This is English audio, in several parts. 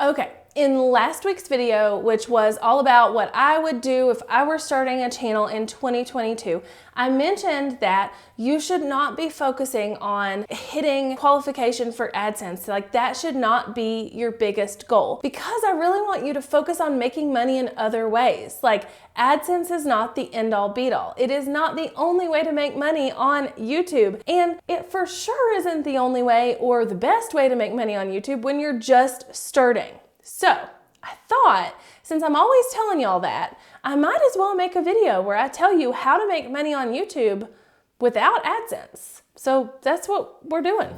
Okay, in last week's video, which was all about what I would do if I were starting a channel in 2022, I mentioned that you should not be focusing on hitting qualification for AdSense. Like that should not be your biggest goal, because I really want you to focus on making money in other ways. Like AdSense is not the end all be all. It is not the only way to make money on YouTube. And it for sure isn't the only way or the best way to make money on YouTube when you're just starting. So I thought, since I'm always telling y'all that, I might as well make a video where I tell you how to make money on YouTube without AdSense. So that's what we're doing.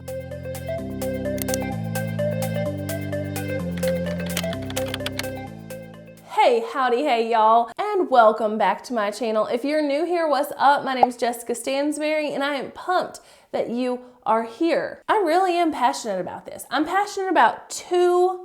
Hey, howdy, hey y'all, and welcome back to my channel. If you're new here, what's up? My name's Jessica Stansberry, and I am pumped that you are here. I really am passionate about this. I'm passionate about two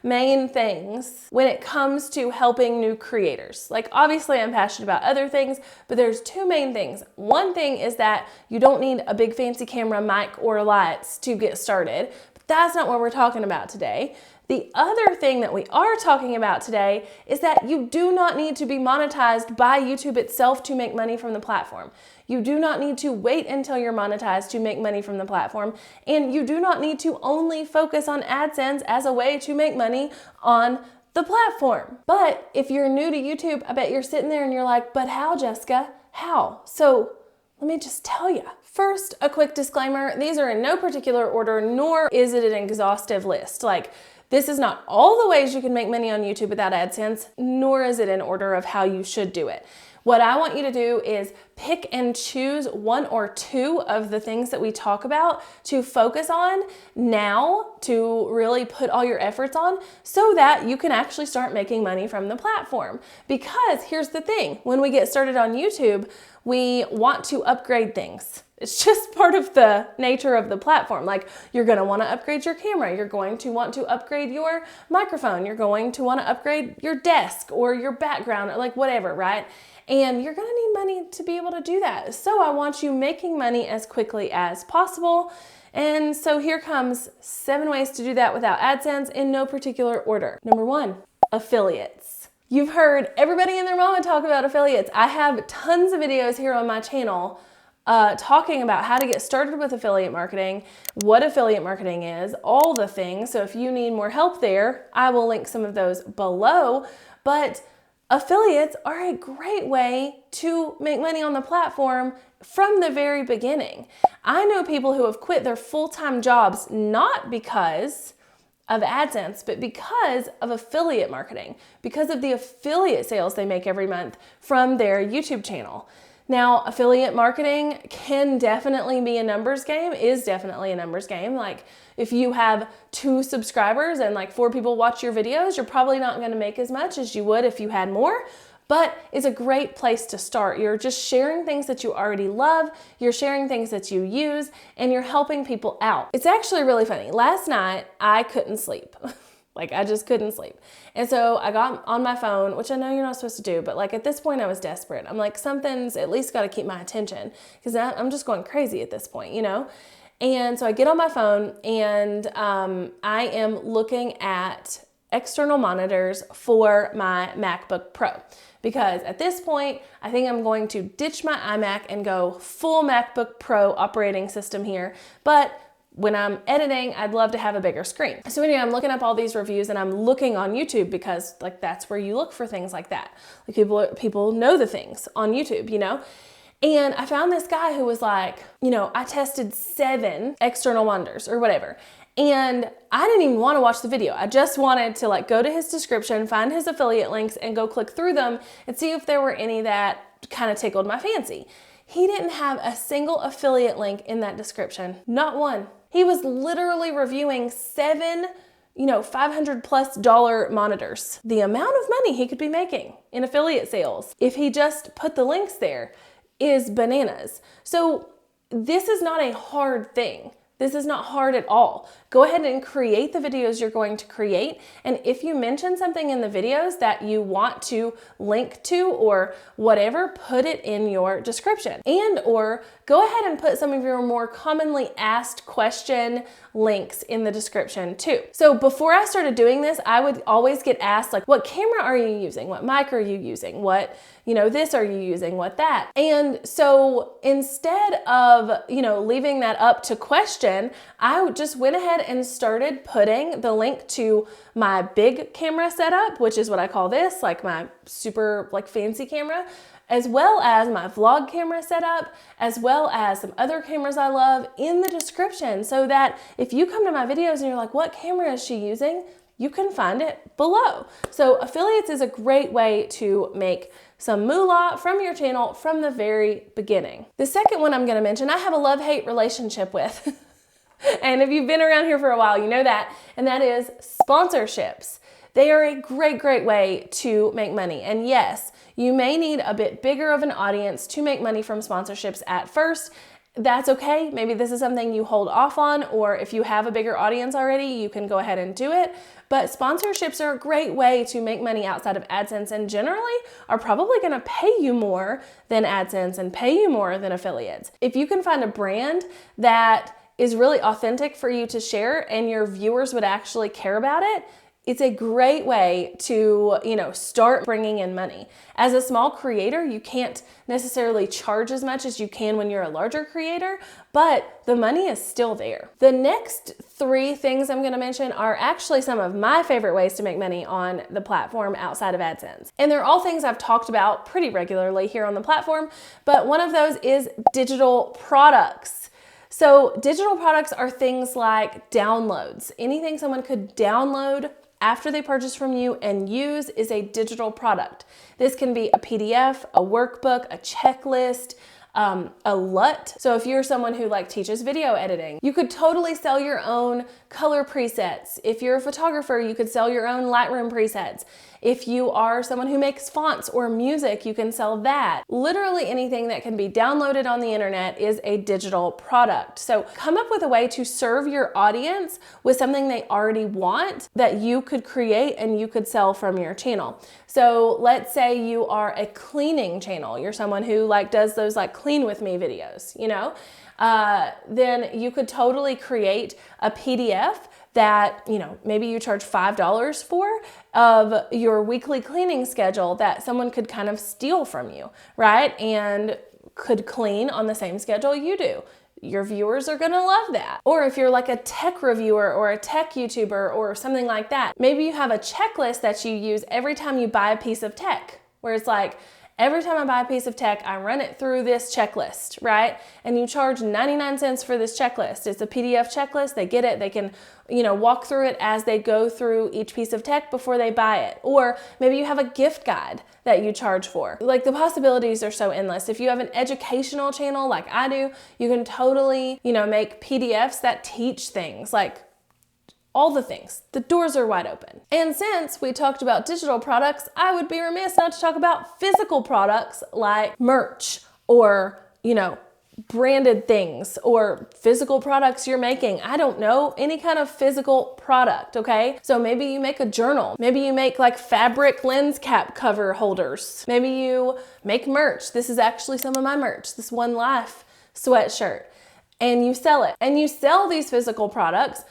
main things when it comes to helping new creators. Like obviously I'm passionate about other things, but there's two main things. One thing is that you don't need a big fancy camera, mic, or lights to get started. But that's not what we're talking about today. The other thing that we are talking about today is that you do not need to be monetized by YouTube itself to make money from the platform. You do not need to wait until you're monetized to make money from the platform. And you do not need to only focus on AdSense as a way to make money on the platform. But if you're new to YouTube, I bet you're sitting there and you're like, but how, Jessica? How? So let me just tell you. First, a quick disclaimer. These are in no particular order, nor is it an exhaustive list. Like, this is not all the ways you can make money on YouTube without AdSense, nor is it in order of how you should do it. What I want you to do is pick and choose one or two of the things that we talk about to focus on now, to really put all your efforts on, so that you can actually start making money from the platform. Because here's the thing, when we get started on YouTube, we want to upgrade things. It's just part of the nature of the platform. Like you're going to want to upgrade your camera. You're going to want to upgrade your microphone. You're going to want to upgrade your desk or your background or like whatever, right? And you're going to need money to be able to do that. So I want you making money as quickly as possible. And so here comes 7 ways to do that without AdSense in no particular order. Number 1, affiliates. You've heard everybody and their mama talk about affiliates. I have tons of videos here on my channel talking about how to get started with affiliate marketing, what affiliate marketing is, all the things. So if you need more help there, I will link some of those below. But affiliates are a great way to make money on the platform from the very beginning. I know people who have quit their full-time jobs not because of AdSense, but because of affiliate marketing, because of the affiliate sales they make every month from their YouTube channel. Now, affiliate marketing can definitely be a numbers game, is definitely a numbers game. Like if you have 2 subscribers and like 4 people watch your videos, you're probably not going to make as much as you would if you had more, but it's a great place to start. You're just sharing things that you already love, you're sharing things that you use, and you're helping people out. It's actually really funny. Last night, I couldn't sleep. Like I just couldn't sleep. And so I got on my phone, which I know you're not supposed to do, but like at this point I was desperate. I'm like, something's at least got to keep my attention because I'm just going crazy at this point, you know? And so I get on my phone and I am looking at external monitors for my MacBook Pro. Because at this point, I think I'm going to ditch my iMac and go full MacBook Pro operating system here. But when I'm editing, I'd love to have a bigger screen. So anyway, I'm looking up all these reviews and I'm looking on YouTube because like that's where you look for things like that. Like people know the things on YouTube, you know? And I found this guy who was like, you know, I tested 7 external monitors or whatever. And I didn't even want to watch the video. I just wanted to like go to his description, find his affiliate links and go click through them and see if there were any that kind of tickled my fancy. He didn't have a single affiliate link in that description, not one. He was literally reviewing 7, $500+ monitors. The amount of money he could be making in affiliate sales if he just put the links there is bananas. So this is not a hard thing. This is not hard at all. Go ahead and create the videos you're going to create. And if you mention something in the videos that you want to link to or whatever, put it in your description and or go ahead and put some of your more commonly asked question links in the description too. So before I started doing this, I would always get asked like, what camera are you using? What mic are you using? What, this are you using? What that? And so instead of, leaving that up to question, I just went ahead and started putting the link to my big camera setup, which is what I call this, like my super fancy camera, as well as my vlog camera setup, as well as some other cameras I love in the description, so that if you come to my videos and you're like, what camera is she using? You can find it below. So affiliates is a great way to make some moolah from your channel from the very beginning. The second one I'm gonna mention, I have a love-hate relationship with. And if you've been around here for a while, you know that, and that is sponsorships. They are a great, great way to make money. And yes, you may need a bit bigger of an audience to make money from sponsorships at first. That's okay. Maybe this is something you hold off on, or if you have a bigger audience already, you can go ahead and do it. But sponsorships are a great way to make money outside of AdSense, and generally are probably gonna pay you more than AdSense and pay you more than affiliates. If you can find a brand that is really authentic for you to share and your viewers would actually care about it, it's a great way to, start bringing in money. As a small creator, you can't necessarily charge as much as you can when you're a larger creator, but the money is still there. The next 3 things I'm gonna mention are actually some of my favorite ways to make money on the platform outside of AdSense. And they're all things I've talked about pretty regularly here on the platform, but one of those is digital products. So digital products are things like downloads. Anything someone could download after they purchase from you and use is a digital product. This can be a PDF, a workbook, a checklist, a LUT. So if you're someone who teaches video editing, you could totally sell your own color presets. If you're a photographer, you could sell your own Lightroom presets. If you are someone who makes fonts or music, you can sell that. Literally anything that can be downloaded on the internet is a digital product. So come up with a way to serve your audience with something they already want that you could create and you could sell from your channel. So let's say you are a cleaning channel. You're someone who does those clean with me videos, then you could totally create a PDF that, maybe you charge $5 for, of your weekly cleaning schedule that someone could kind of steal from you, right? And could clean on the same schedule you do. Your viewers are gonna love that. Or if you're a tech reviewer or a tech YouTuber or something like that, maybe you have a checklist that you use every time you buy a piece of tech, where it's every time I buy a piece of tech, I run it through this checklist, right? And you charge 99 cents for this checklist. It's a PDF checklist. They get it. They can, walk through it as they go through each piece of tech before they buy it. Or maybe you have a gift guide that you charge for. The possibilities are so endless. If you have an educational channel like I do, you can totally, make PDFs that teach things all the things. The doors are wide open. And since we talked about digital products, I would be remiss not to talk about physical products like merch or, branded things or physical products you're making. I don't know, any kind of physical product, okay? So maybe you make a journal. Maybe you make fabric lens cap cover holders. Maybe you make merch. This is actually some of my merch, this One Life sweatshirt. And you sell it. And you sell these physical products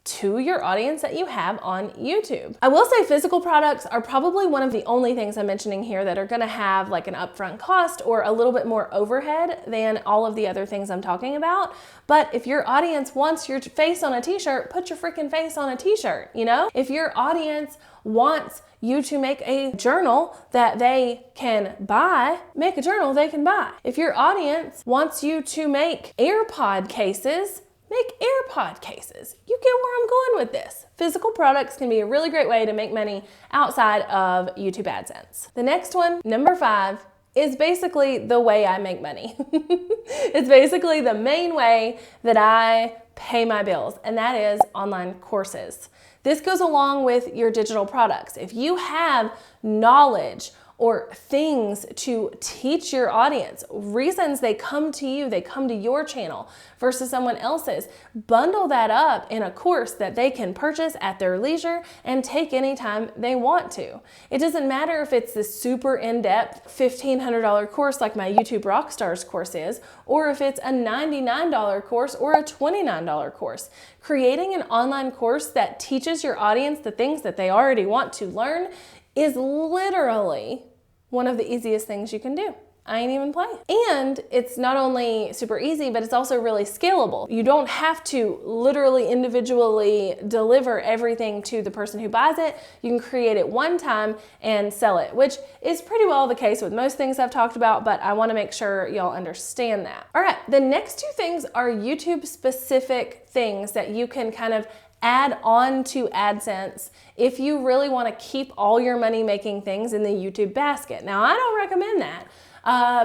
to your audience that you have on YouTube. I will say physical products are probably one of the only things I'm mentioning here that are gonna have an upfront cost or a little bit more overhead than all of the other things I'm talking about. But if your audience wants your face on a t-shirt, put your freaking face on a t-shirt, If your audience wants you to make a journal that they can buy, make a journal they can buy. If your audience wants you to make AirPod cases, make AirPod cases. You get where I'm going with this. Physical products can be a really great way to make money outside of YouTube AdSense. The next one, number 5, is basically the way I make money. It's basically the main way that I pay my bills, and that is online courses. This goes along with your digital products. If you have knowledge or things to teach your audience, reasons they come to you, they come to your channel versus someone else's. Bundle that up in a course that they can purchase at their leisure and take anytime they want to. It doesn't matter if it's this super in-depth $1,500 course like my YouTube Rockstars course is, or if it's a $99 course or a $29 course. Creating an online course that teaches your audience the things that they already want to learn is literally one of the easiest things you can do. I ain't even playing. And it's not only super easy, but it's also really scalable. You don't have to literally individually deliver everything to the person who buys it. You can create it one time and sell it, which is pretty well the case with most things I've talked about, but I wanna make sure y'all understand that. All right, the next two things are YouTube specific things that you can kind of add on to AdSense if you really wanna keep all your money making things in the YouTube basket. Now, I don't recommend that.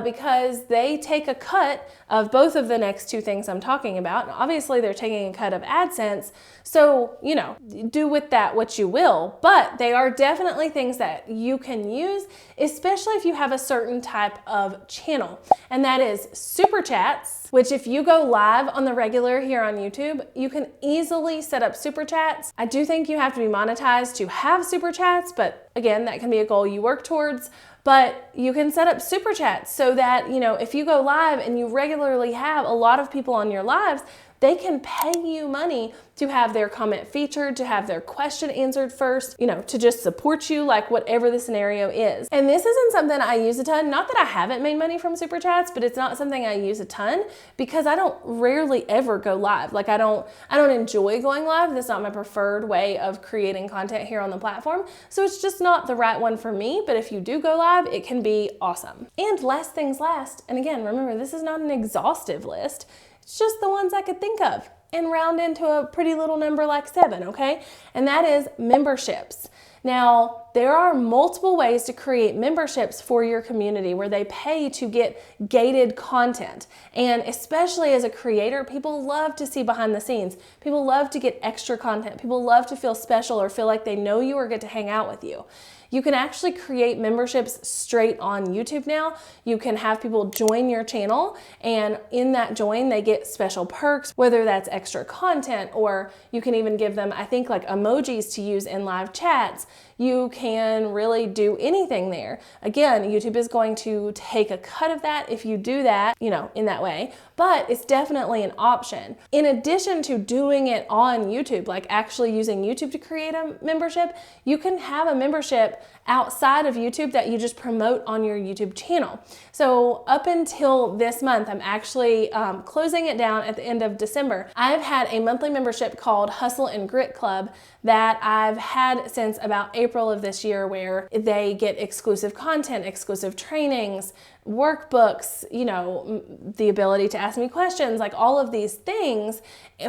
Because they take a cut of both of the next two things I'm talking about. Obviously, they're taking a cut of AdSense, so, you know, do with that what you will, but they are definitely things that you can use, especially if you have a certain type of channel, and that is Super Chats, which if you go live on the regular here on YouTube, you can easily set up Super Chats. I do think you have to be monetized to have Super Chats, but again, that can be a goal you work towards. But you can set up Super Chats so that, you know, if you go live and you regularly have a lot of people on your lives, they can pay you money to have their comment featured, to have their question answered first, you know, to just support you, like whatever the scenario is. And this isn't something I use a ton. Not that I haven't made money from Super Chats, but it's not something I use a ton because I don't rarely ever go live. Like I don't enjoy going live. That's not my preferred way of creating content here on the platform. So it's just not the right one for me. But if you do go live, it can be awesome. And last things last, and again, remember, this is not an exhaustive list. It's just the ones I could think of and round into a pretty little number like 7, okay? And that is memberships. Now, there are multiple ways to create memberships for your community where they pay to get gated content. And especially as a creator, people love to see behind the scenes. People love to get extra content. People love to feel special or feel like they know you or get to hang out with you. You can actually create memberships straight on YouTube now. You can have people join your channel, and in that join, they get special perks, whether that's extra content, or you can even give them, I think, like emojis to use in live chats. You can really do anything there. Again, YouTube is going to take a cut of that if you do that, you know, in that way, but it's definitely an option. In addition to doing it on YouTube, like actually using YouTube to create a membership, you can have a membership outside of YouTube that you just promote on your YouTube channel. So up until this month, I'm actually closing it down at the end of December. I've had a monthly membership called Hustle and Grit Club that I've had since about April of this year, where they get exclusive content, exclusive trainings, workbooks, you know, the ability to ask me questions, like all of these things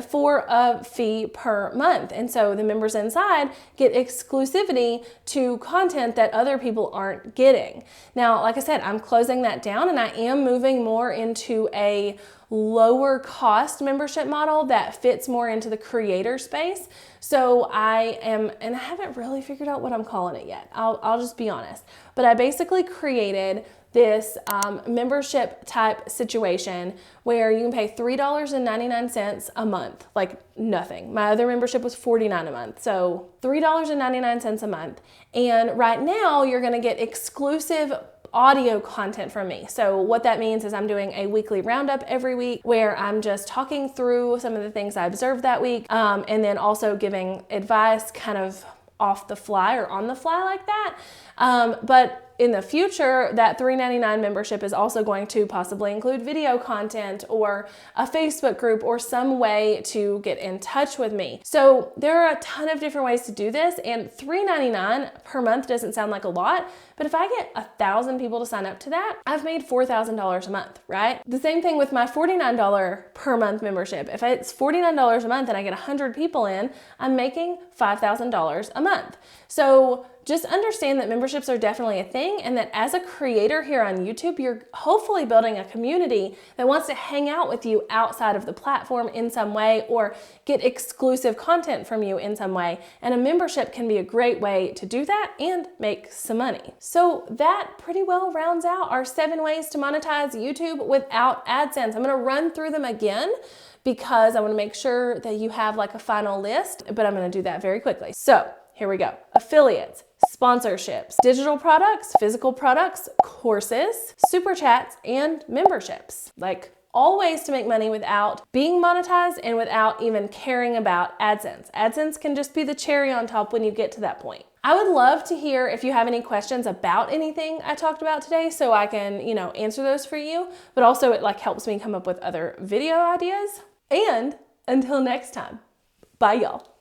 for a fee per month. And so the members inside get exclusivity to content that other people aren't getting. Now, like I said, I'm closing that down and I am moving more into a lower cost membership model that fits more into the creator space. So I am, and I haven't really figured out what I'm calling it yet. I'll just be honest. But I basically created this membership type situation where you can pay $3.99 a month, like nothing. My other membership was $49 a month, so $3.99 a month. And right now you're gonna get exclusive audio content from me. So what that means is I'm doing a weekly roundup every week where I'm just talking through some of the things I observed that week, and then also giving advice kind of off the fly or on the fly like that. But in the future, that $3.99 membership is also going to possibly include video content or a Facebook group or some way to get in touch with me. So there are a ton of different ways to do this, and $3.99 per month doesn't sound like a lot, but if I get 1,000 people to sign up to that, I've made $4,000 a month, right? The same thing with my $49 per month membership. If it's $49 a month and I get 100 people in, I'm making $5,000 a month. So just understand that memberships are definitely a thing, and that as a creator here on YouTube, you're hopefully building a community that wants to hang out with you outside of the platform in some way or get exclusive content from you in some way. And a membership can be a great way to do that and make some money. So that pretty well rounds out our 7 ways to monetize YouTube without AdSense. I'm going to run through them again because I want to make sure that you have like a final list, but I'm going to do that very quickly. So here we go. Affiliates, sponsorships, digital products, physical products, courses, super chats, and memberships. Like all ways to make money without being monetized and without even caring about AdSense. AdSense can just be the cherry on top when you get to that point. I would love to hear if you have any questions about anything I talked about today so I can, answer those for you, but also it like helps me come up with other video ideas. And until next time, bye y'all.